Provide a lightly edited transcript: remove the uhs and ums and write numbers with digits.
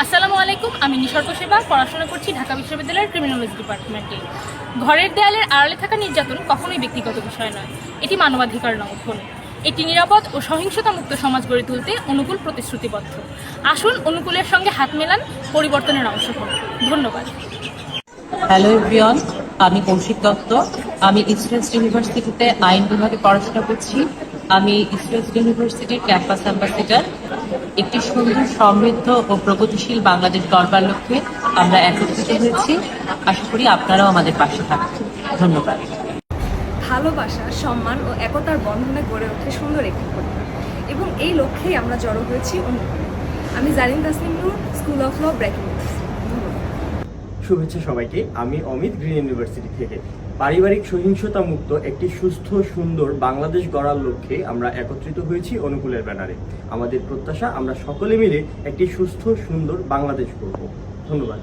আসসালামু আলাইকুম। আমি নিসর্গ সেবা পড়াশোনা করছি ঢাকা বিশ্ববিদ্যালয়ের ক্রিমিনোলজি ডিপার্টমেন্টে। ঘরের দেয়ালের আড়ালে থাকা নির্যাতন কখনোই ব্যক্তিগত বিষয় নয়, এটি মানবাধিকার লঙ্ঘন। একটি নিরাপদ ও সহিংসতা মুক্ত সমাজ গড়ে তুলতে অনুকূল প্রতিশ্রুতিবদ্ধ। আসুন অনুকূলের সঙ্গে হাত মেলান, পরিবর্তনের অংশ হন। ধন্যবাদ। হ্যালো এভরিওয়ান, আমি কৌশিক দত্ত। আমি ইস্ট ওয়েস্ট ইউনিভার্সিটিতে আইন বিভাগে পড়াশোনা করছি। আমি ইস্ট ওয়েস্ট ইউনিভার্সিটির ক্যাম্পাস অ্যাম্বাসেডর। একটি সুন্দর, সমৃদ্ধ ও প্রগতিশীল বাংলাদেশ গড়বার লক্ষ্যে আমরা একত্রিত হয়েছি। আশা করি আপনারাও আমাদের পাশে থাকবেন। ধন্যবাদ। ভালোবাসা, সম্মান ও একতার বন্ধনে গড়ে ওঠে সুন্দর একটি পরিবার, এবং এই লক্ষ্যেই আমরা জড়ো হয়েছি অনুকূলে। আমি Zarin Tasnim Noor, school of law, BRAC university. ধন্যবাদ। শুভেচ্ছা সবাইকে। আমি অমিত, গ্রিন ইউনিভার্সিটি থেকে। পারিবারিক সহিংসতা মুক্ত একটি সুস্থ সুন্দর বাংলাদেশ গড়ার লক্ষ্যে আমরা একত্রিত হয়েছি অনুকূলের ব্যানারে। আমাদের প্রত্যাশা আমরা সকলে মিলে একটি সুস্থ সুন্দর বাংলাদেশ গড়ব। ধন্যবাদ।